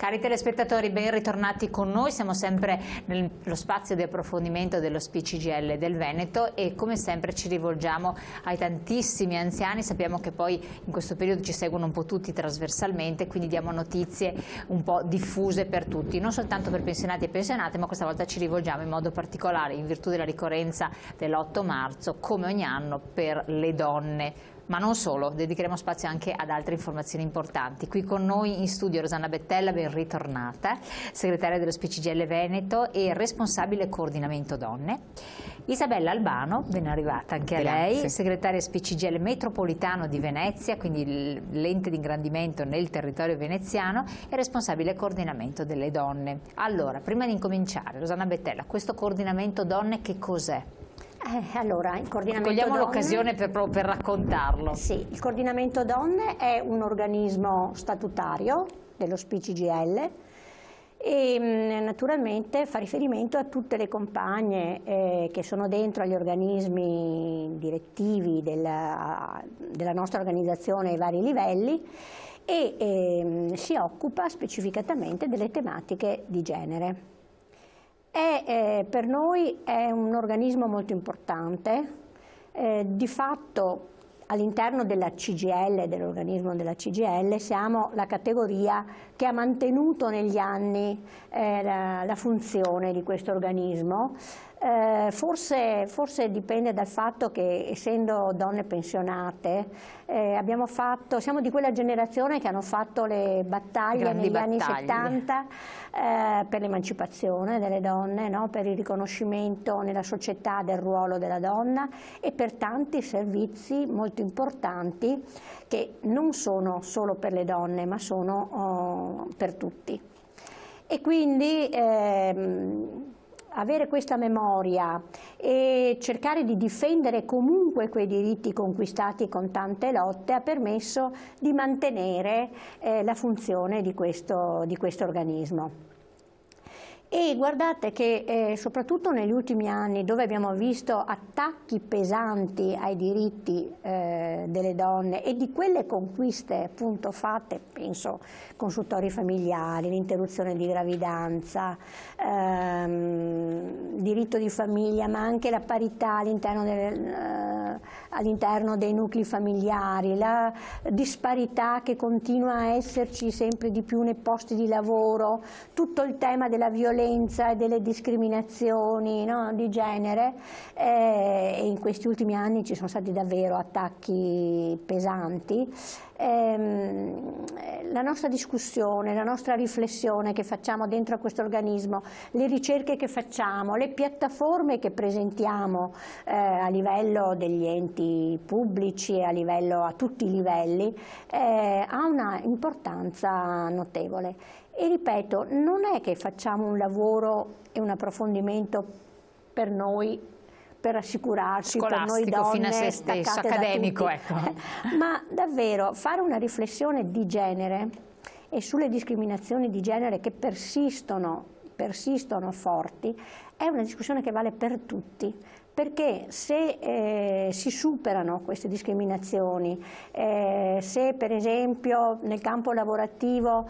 Cari telespettatori, ben ritornati con noi, siamo sempre nello spazio di approfondimento dello SPI-CGIL del Veneto e come sempre ci rivolgiamo ai tantissimi anziani. Sappiamo che poi in questo periodo ci seguono un po' tutti trasversalmente, quindi diamo notizie un po' diffuse per tutti, non soltanto per pensionati e pensionate, ma questa volta ci rivolgiamo in modo particolare, in virtù della ricorrenza dell'8 marzo, come ogni anno, per le donne. Ma non solo, dedicheremo spazio anche ad altre informazioni importanti. Qui con noi in studio Rosanna Bettella, ben ritornata, segretaria dello SPI-CGIL Veneto e responsabile coordinamento donne. Isabella Albano, ben arrivata anche a lei, segretaria SPI-CGIL Metropolitano di Venezia, quindi l'ente di ingrandimento nel territorio veneziano, e responsabile coordinamento delle donne. Allora, prima di incominciare, Rosanna Bettella, questo coordinamento donne che cos'è? Allora, il coordinamento cogliamo donne, l'occasione per raccontarlo. Sì, il coordinamento donne è un organismo statutario dello SPI-CGIL e naturalmente fa riferimento a tutte le compagne che sono dentro agli organismi direttivi della nostra organizzazione ai vari livelli e si occupa specificatamente delle tematiche di genere. Per noi è un organismo molto importante, di fatto all'interno della CGIL, dell'organismo della CGIL, siamo la categoria che ha mantenuto negli anni la funzione di questo organismo. Forse dipende dal fatto che, essendo donne pensionate, siamo di quella generazione che hanno fatto le battaglie negli anni 70 per l'emancipazione delle donne, no? Per il riconoscimento nella società del ruolo della donna e per tanti servizi molto importanti che non sono solo per le donne ma sono per tutti. E quindi avere questa memoria e cercare di difendere comunque quei diritti conquistati con tante lotte ha permesso di mantenere la funzione di questo organismo. E guardate che soprattutto negli ultimi anni, dove abbiamo visto attacchi pesanti ai diritti delle donne e di quelle conquiste appunto fatte, penso consultori familiari, l'interruzione di gravidanza, diritto di famiglia, ma anche la parità all'interno dei nuclei familiari, la disparità che continua a esserci sempre di più nei posti di lavoro, tutto il tema della violenza e delle discriminazioni, no, di genere, e in questi ultimi anni ci sono stati davvero attacchi pesanti. La nostra discussione, la nostra riflessione che facciamo dentro a questo organismo, le ricerche che facciamo, le piattaforme che presentiamo a livello degli enti pubblici e a tutti i livelli, ha una importanza notevole. E ripeto, non è che facciamo un lavoro e un approfondimento per noi, per assicurarci, per noi donne, fino a se stesso, accademico, ecco. Ma davvero fare una riflessione di genere e sulle discriminazioni di genere che persistono forti è una discussione che vale per tutti. Perché se si superano queste discriminazioni, se per esempio nel campo lavorativo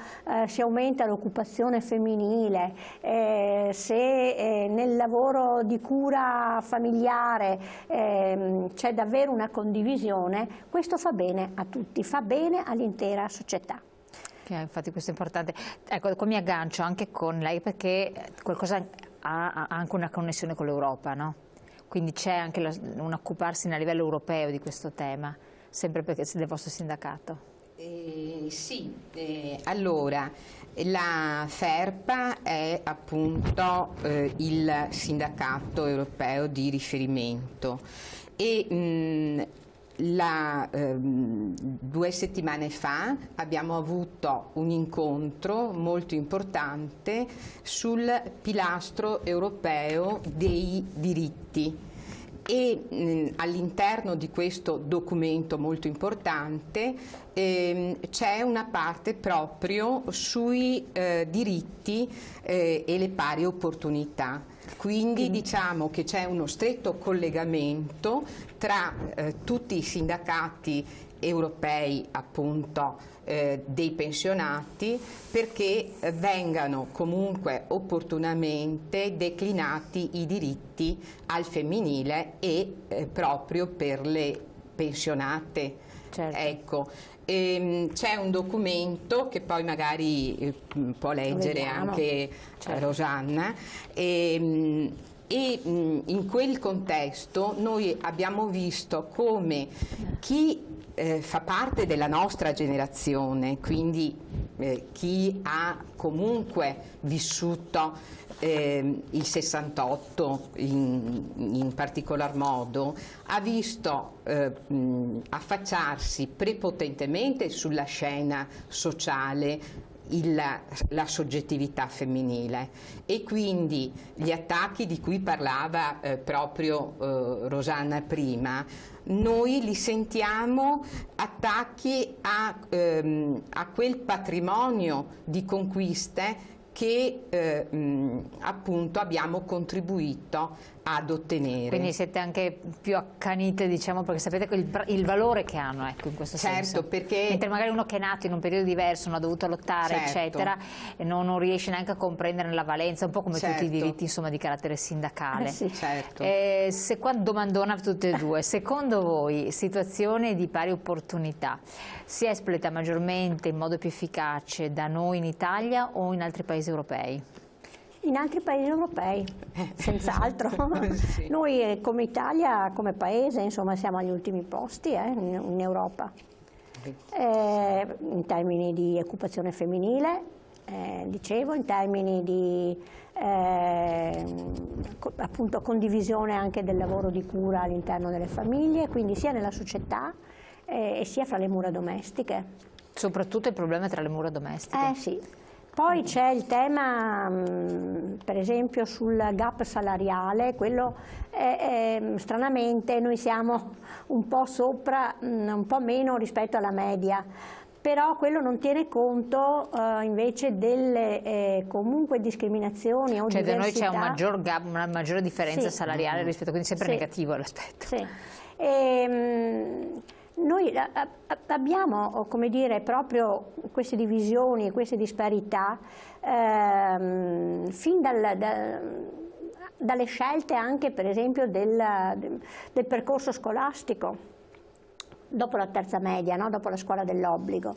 si aumenta l'occupazione femminile, se nel lavoro di cura familiare c'è davvero una condivisione, questo fa bene a tutti, fa bene all'intera società. Infatti questo è importante. Ecco, qua mi aggancio anche con lei perché qualcosa ha anche una connessione con l'Europa, no? Quindi c'è anche un occuparsi a livello europeo di questo tema, sempre perché del vostro sindacato. Sì, allora la FERPA è appunto il sindacato europeo di riferimento e 2 settimane fa abbiamo avuto un incontro molto importante sul pilastro europeo dei diritti e all'interno di questo documento molto importante c'è una parte proprio sui diritti e le pari opportunità. Quindi diciamo che c'è uno stretto collegamento tra tutti i sindacati europei appunto dei pensionati, perché vengano comunque opportunamente declinati i diritti al femminile e proprio per le pensionate. Certo. Ecco, c'è un documento che poi magari può leggere anche Rosanna, e in quel contesto noi abbiamo visto come chi fa parte della nostra generazione, quindi chi ha comunque vissuto il 68 in particolar modo, ha visto affacciarsi prepotentemente sulla scena sociale la soggettività femminile, e quindi gli attacchi di cui parlava proprio Rosanna prima, noi li sentiamo attacchi a quel patrimonio di conquiste che appunto abbiamo contribuito ad ottenere. Quindi siete anche più accanite, diciamo, perché sapete il valore che hanno, ecco, in questo senso. Certo, perché mentre magari uno che è nato in un periodo diverso, non ha dovuto lottare, eccetera, e non riesce neanche a comprendere la valenza, un po' come tutti i diritti, insomma, di carattere sindacale. Sì. Certo. Domandona tutte e due. Secondo voi, situazione di pari opportunità si espleta maggiormente in modo più efficace da noi in Italia o in altri paesi europei? In altri paesi europei, senz'altro. Sì. Noi come Italia, come paese, insomma, siamo agli ultimi posti in Europa, in termini di occupazione femminile, dicevo, in termini di appunto condivisione anche del lavoro di cura all'interno delle famiglie, quindi sia nella società e sia fra le mura domestiche. Soprattutto il problema tra le mura domestiche. Sì. Poi c'è il tema, per esempio, sul gap salariale, quello stranamente noi siamo un po' sopra, un po' meno rispetto alla media, però quello non tiene conto invece delle comunque discriminazioni o cioè diversità. Da noi c'è un maggior gap, una maggiore differenza salariale rispetto, quindi sempre negativo l'aspetto. Sì. Noi abbiamo, come dire, proprio queste divisioni, queste disparità fin dalle scelte anche, per esempio, del percorso scolastico, dopo la terza media, no? Dopo la scuola dell'obbligo.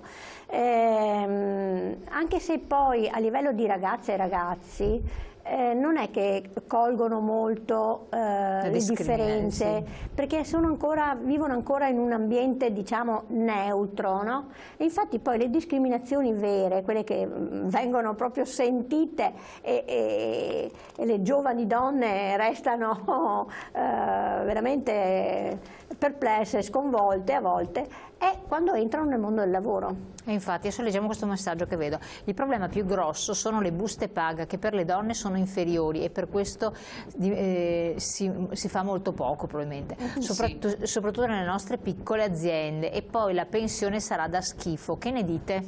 Anche se poi a livello di ragazze e ragazzi non è che colgono molto le differenze, perché vivono ancora in un ambiente, diciamo, neutro, no? E infatti poi le discriminazioni vere, quelle che vengono proprio sentite e le giovani donne restano veramente perplesse, sconvolte a volte, è quando entrano nel mondo del lavoro. E infatti adesso leggiamo questo messaggio che vedo: il problema più grosso sono le buste paga, che per le donne sono inferiori e per questo si fa molto poco probabilmente, soprattutto nelle nostre piccole aziende, e poi la pensione sarà da schifo. Che ne dite?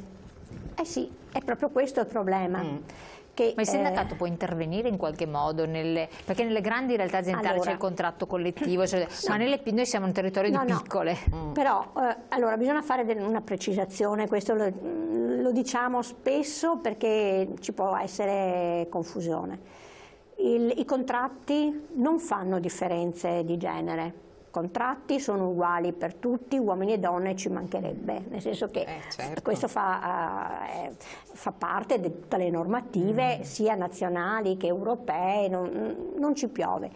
Sì, è proprio questo il problema. Ma il sindacato può intervenire in qualche modo, perché nelle grandi realtà aziendali c'è il contratto collettivo, ma noi siamo un territorio di piccole. Però allora bisogna fare una precisazione, questo lo diciamo spesso perché ci può essere confusione. I contratti non fanno differenze di genere. I contratti sono uguali per tutti, uomini e donne, ci mancherebbe, nel senso che questo fa parte di tutte le normative, sia nazionali che europee, non ci piove.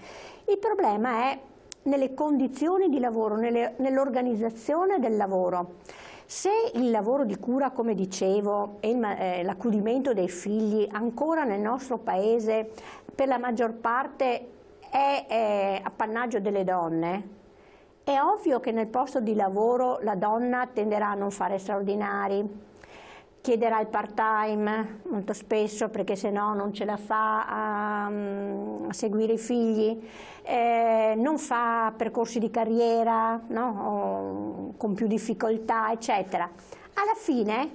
Il problema è nelle condizioni di lavoro, nell'organizzazione del lavoro. Se il lavoro di cura, come dicevo, e l'accudimento dei figli ancora nel nostro paese per la maggior parte è appannaggio delle donne, è ovvio che nel posto di lavoro la donna tenderà a non fare straordinari, chiederà il part-time molto spesso perché se no non ce la fa a seguire i figli, non fa percorsi di carriera, no? Con più difficoltà, eccetera. Alla fine,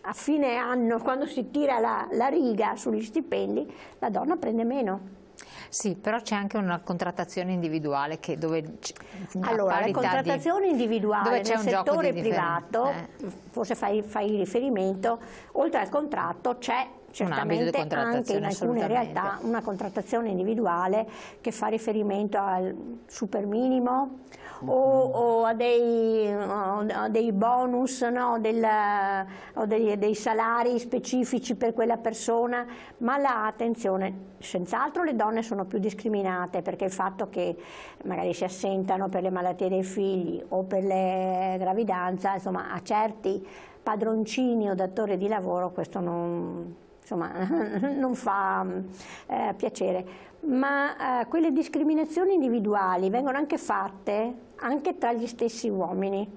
a fine anno, quando si tira la riga sugli stipendi, la donna prende meno. Sì, però c'è anche una contrattazione individuale allora, la contrattazione individuale nel settore privato, forse fai riferimento, oltre al contratto c'è certamente anche in alcune realtà una contrattazione individuale che fa riferimento al super minimo o a dei bonus, no? O dei salari specifici per quella persona, ma attenzione, senz'altro le donne sono più discriminate perché il fatto che magari si assentano per le malattie dei figli o per le gravidanze, insomma a certi padroncini o datori di lavoro questo non fa piacere, ma quelle discriminazioni individuali vengono anche fatte anche tra gli stessi uomini,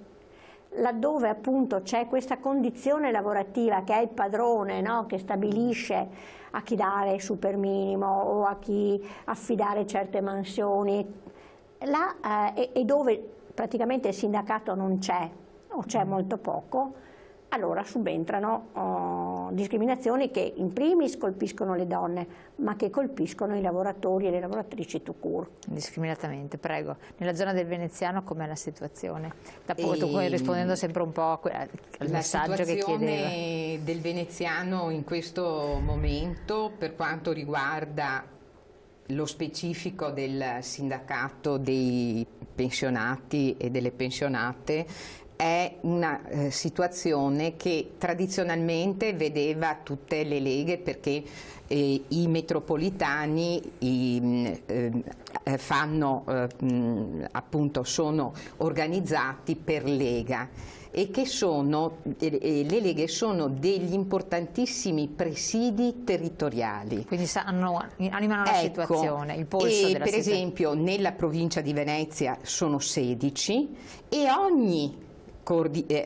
laddove appunto c'è questa condizione lavorativa che è il padrone, no? Che stabilisce a chi dare il super minimo o a chi affidare certe mansioni, e dove praticamente il sindacato non c'è o c'è molto poco, allora subentrano discriminazioni che in primis colpiscono le donne, ma che colpiscono i lavoratori e le lavoratrici tout court. Discriminatamente, prego. Nella zona del veneziano com'è la situazione? Rispondendo sempre un po' al messaggio che chiedeva. La situazione del veneziano in questo momento, per quanto riguarda lo specifico del sindacato dei pensionati e delle pensionate, è una situazione che tradizionalmente vedeva tutte le leghe, perché i metropolitani appunto sono organizzati per lega, e che le leghe sono degli importantissimi presidi territoriali. Quindi animano la situazione, il polso della per situazione. esempio nella provincia di Venezia sono 16 e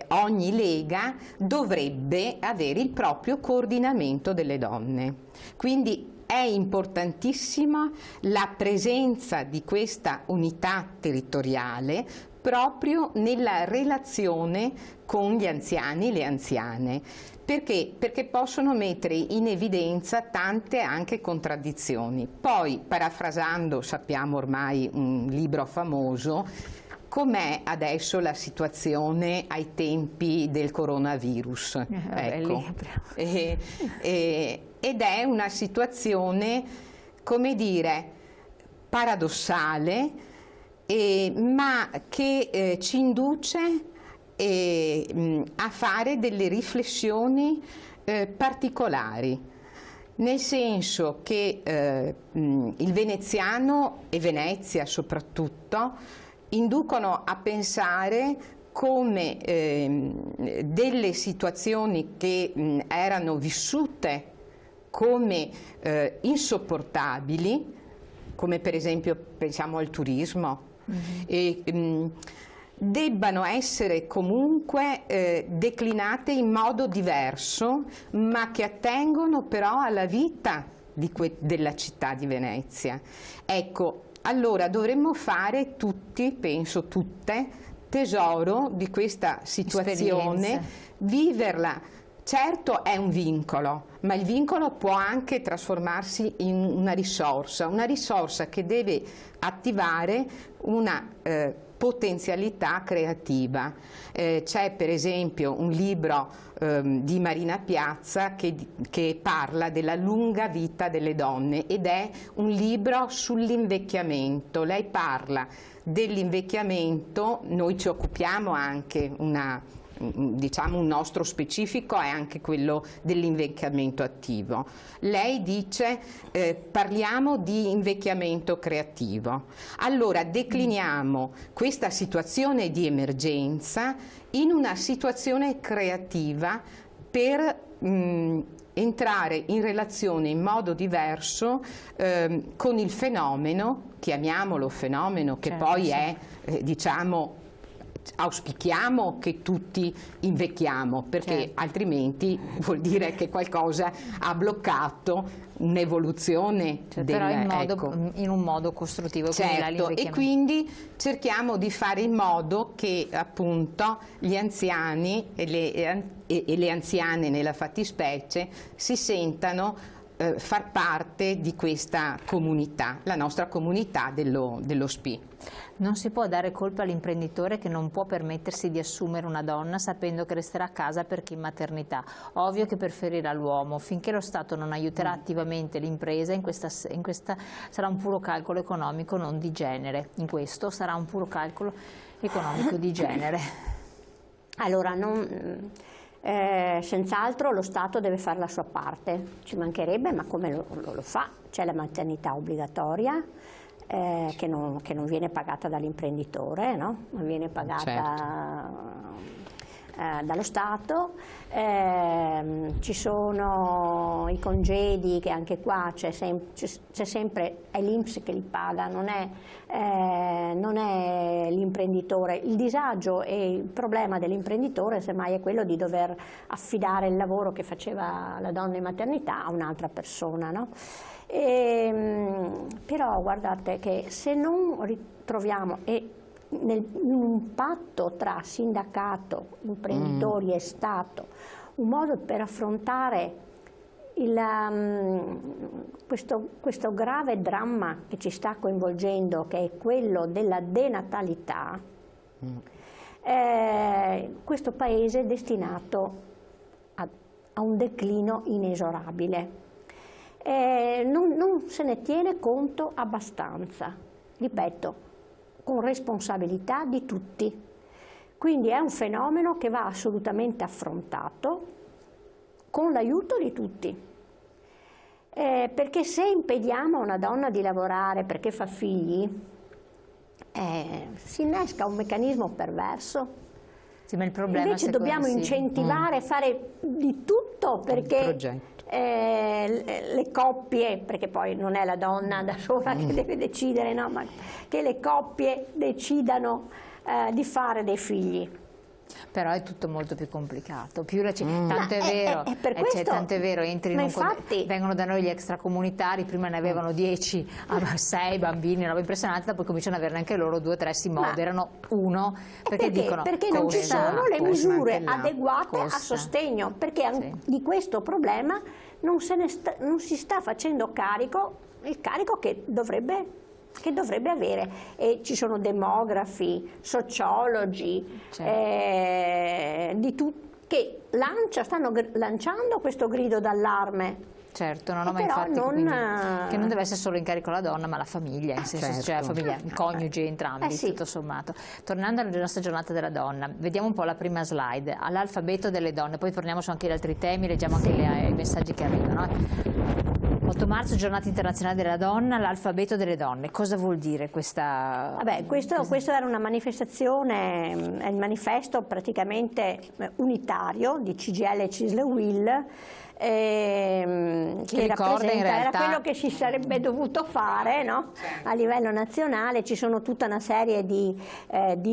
ogni lega dovrebbe avere il proprio coordinamento delle donne. Quindi è importantissima la presenza di questa unità territoriale proprio nella relazione con gli anziani e le anziane. Perché? Perché possono mettere in evidenza tante anche contraddizioni. Poi, parafrasando, sappiamo ormai un libro famoso, com'è adesso la situazione ai tempi del coronavirus. Ecco. Ed è una situazione, come dire, paradossale, ma che ci induce a fare delle riflessioni particolari, nel senso che il veneziano e Venezia soprattutto inducono a pensare come delle situazioni che erano vissute come insopportabili, come per esempio pensiamo al turismo, debbano essere comunque declinate in modo diverso, ma che attengono però alla vita della città di Venezia. Ecco, allora dovremmo fare tutti, penso tutte, tesoro di questa situazione, viverla. Certo è un vincolo, ma il vincolo può anche trasformarsi in una risorsa che deve attivare una potenzialità creativa. C'è per esempio un libro di Marina Piazza che parla della lunga vita delle donne, ed è un libro sull'invecchiamento. Lei parla dell'invecchiamento, noi ci occupiamo anche, diciamo un nostro specifico è anche quello dell'invecchiamento attivo. Lei dice parliamo di invecchiamento creativo. Allora decliniamo questa situazione di emergenza in una situazione creativa per entrare in relazione in modo diverso con il fenomeno, chiamiamolo fenomeno, che certo, poi è diciamo, auspichiamo che tutti invecchiamo, perché certo, altrimenti vuol dire che qualcosa ha bloccato un'evoluzione, cioè, però in un modo costruttivo. Certo, e quindi cerchiamo di fare in modo che appunto gli anziani e le anziane nella fattispecie si sentano far parte di questa comunità, la nostra comunità dello SPI. Non si può dare colpa all'imprenditore che non può permettersi di assumere una donna sapendo che resterà a casa perché in maternità. Ovvio che preferirà l'uomo. Finché lo Stato non aiuterà attivamente l'impresa, in questa sarà un puro calcolo economico, non di genere. In questo sarà un puro calcolo economico di genere. Allora, senz'altro lo Stato deve fare la sua parte, ci mancherebbe, ma come lo fa? C'è la maternità obbligatoria, che non viene pagata dall'imprenditore, no? Non viene pagata dallo Stato, ci sono i congedi che anche qua c'è sempre, è l'INPS che li paga, non è l'imprenditore. Il disagio e il problema dell'imprenditore semmai è quello di dover affidare il lavoro che faceva la donna in maternità a un'altra persona, no? Però guardate che se non ritroviamo in un patto tra sindacato, imprenditori e Stato un modo per affrontare questo grave dramma che ci sta coinvolgendo, che è quello della denatalità, questo paese è destinato a un declino inesorabile. Non se ne tiene conto abbastanza, ripeto, con responsabilità di tutti. Quindi è un fenomeno che va assolutamente affrontato con l'aiuto di tutti. Perché se impediamo a una donna di lavorare perché fa figli, si innesca un meccanismo perverso. Sì, ma il problema invece dobbiamo incentivare, fare di tutto perché le coppie, perché poi non è la donna da sola che deve decidere, no, ma che le coppie decidano di fare dei figli. Però è tutto molto più complicato, tanto è vero, vengono da noi gli extracomunitari, prima ne avevano 10 a 6 bambini, una roba impressionante, poi cominciano ad averne anche loro 2 o 3, si moderano, uno, perché dicono perché non ci sono le misure adeguate a sostegno, perché di questo problema non si sta facendo carico, il carico che dovrebbe avere, e ci sono demografi, sociologi, che stanno lanciando questo grido d'allarme. Certo, ma infatti che non deve essere solo in carico la donna, ma la famiglia, in senso, cioè la famiglia, il coniuge, entrambi, tutto sommato. Tornando alla nostra giornata della donna, vediamo un po' la prima slide, all'alfabeto delle donne, poi torniamo su anche gli altri temi, leggiamo anche i messaggi che arrivano. 8 marzo, giornata internazionale della donna, l'alfabeto delle donne. Cosa vuol dire questa? Vabbè, questo era una manifestazione, è il manifesto praticamente unitario di CGIL e CISL-UIL, che rappresenta, in realtà, era quello che si sarebbe dovuto fare, no? A livello nazionale. Ci sono tutta una serie di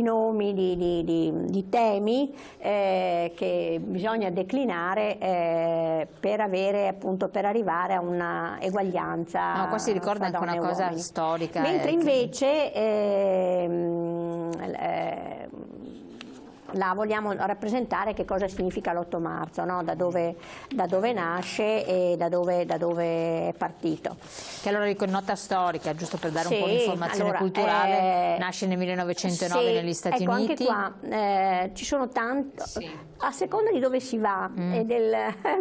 nomi, di temi che bisogna declinare per arrivare a una eguaglianza. No, qua si ricorda anche una cosa storica. Mentre invece là vogliamo rappresentare che cosa significa l'8 marzo, no? da dove nasce e da dove è partito. Che allora dico nota storica, giusto per dare un po' di informazione culturale, nasce nel 1909 negli Stati Uniti. Anche qua ci sono tanto, a seconda di dove si va e del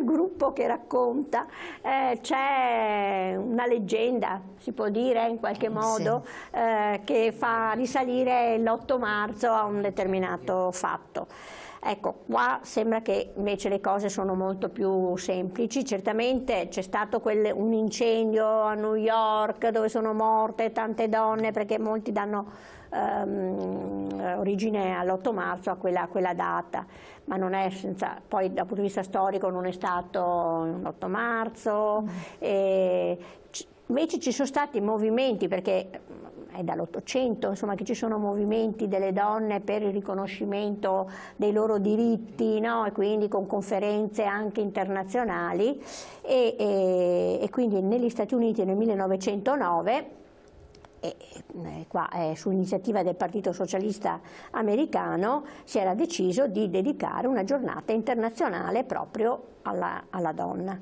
gruppo che racconta, c'è una leggenda, si può dire in qualche modo, che fa risalire l'8 marzo a un determinato fatto. Ecco, qua sembra che invece le cose sono molto più semplici. Certamente c'è stato un incendio a New York dove sono morte tante donne, perché molti danno origine all'8 marzo, a quella data, ma non è poi dal punto di vista storico non è stato l'8 marzo. Invece ci sono stati movimenti, perché è dall'800 insomma che ci sono movimenti delle donne per il riconoscimento dei loro diritti, no? E quindi con conferenze anche internazionali, e quindi negli Stati Uniti nel 1909, qua è su iniziativa del Partito Socialista Americano, si era deciso di dedicare una giornata internazionale proprio alla donna.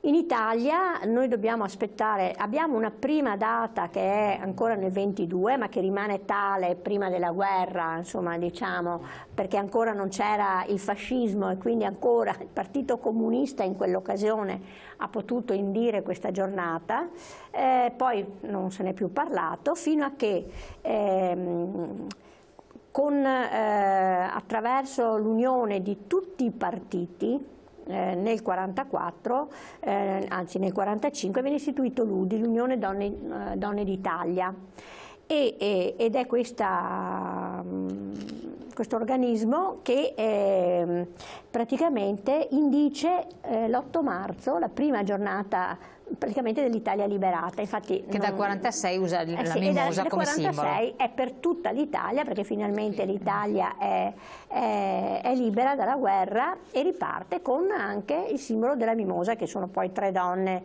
In Italia noi dobbiamo aspettare, abbiamo una prima data che è ancora nel 22, ma che rimane tale prima della guerra, insomma, diciamo, perché ancora non c'era il fascismo e quindi ancora il Partito Comunista in quell'occasione ha potuto indire questa giornata, poi non se n'è più parlato fino a che attraverso l'unione di tutti i partiti nel 44, anzi nel 45, viene istituito l'UDI, l'Unione Donne d'Italia, ed è questo organismo che praticamente indice l'8 marzo, la prima giornata praticamente dell'Italia liberata. Infatti che dal 46 usa la mimosa come simbolo. Dal 46 è per tutta l'Italia, perché finalmente l'Italia è libera dalla guerra e riparte con anche il simbolo della mimosa, che sono poi 3 donne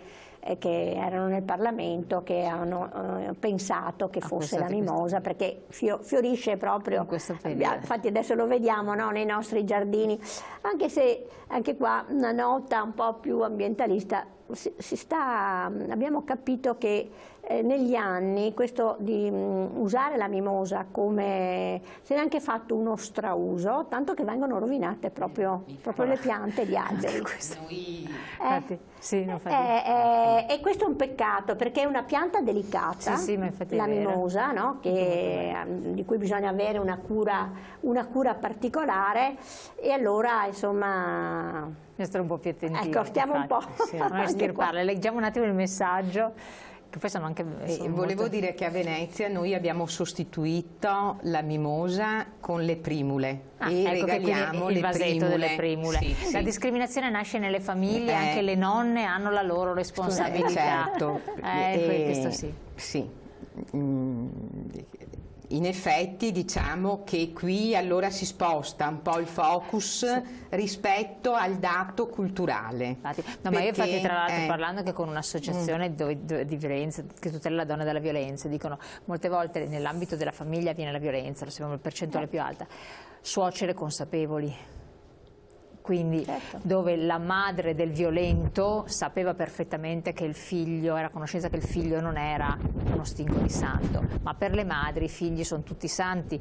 che erano nel Parlamento, che hanno pensato che fosse la mimosa, perché fiorisce proprio, infatti adesso lo vediamo, no, nei nostri giardini, anche se anche qua una nota un po' più ambientalista. Abbiamo capito che negli anni questo di usare la mimosa come, se n'è anche fatto uno strauso, tanto che vengono rovinate proprio le piante, gli alberi. E questo è un peccato, perché è una pianta delicata, la mimosa, no? Di cui bisogna avere una cura particolare, e allora insomma stare un po' più attentivi. Ecco, stiamo un po'. Non estirparle. Leggiamo un attimo il messaggio. Che poi sono anche, volevo dire che a Venezia noi abbiamo sostituito la mimosa con le primule e ecco, regaliamo il vasetto delle primule. La discriminazione nasce nelle famiglie, anche le nonne hanno la loro responsabilità. Certo. Questo sì. Sì. In effetti diciamo che qui allora si sposta un po' il focus rispetto al dato culturale. No, ma io infatti tra l'altro parlando anche con un'associazione di violenza che tutela la donna dalla violenza, dicono molte volte nell'ambito della famiglia viene la violenza, lo sappiamo, il percentuale più alta, suocere consapevoli. Quindi dove la madre del violento sapeva perfettamente che il figlio, era a conoscenza che il figlio non era uno stinco di santo, ma per le madri i figli sono tutti santi,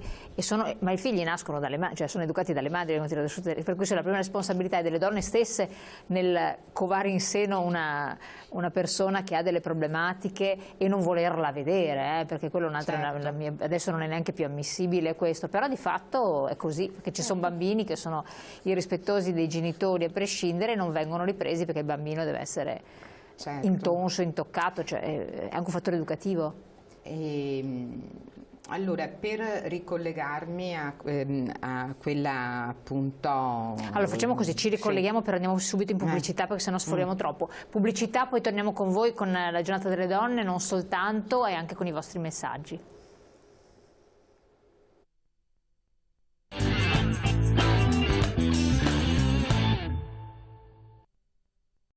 ma i figli nascono dalle madri, cioè sono educati dalle madri, per cui la prima responsabilità è delle donne stesse nel covare in seno una persona che ha delle problematiche e non volerla vedere, perché quello è un'altra, adesso non è neanche più ammissibile questo, però di fatto è così, perché ci sono bambini che sono irrispettosi dei genitori a prescindere e non vengono ripresi perché il bambino deve essere intonso, intoccato, cioè è anche un fattore educativo. Allora, per ricollegarmi a quella appunto... Allora facciamo così, ci ricolleghiamo, però andiamo subito in pubblicità perché sennò sforiamo troppo. Pubblicità, poi torniamo con voi con la giornata delle donne, non soltanto, e anche con i vostri messaggi.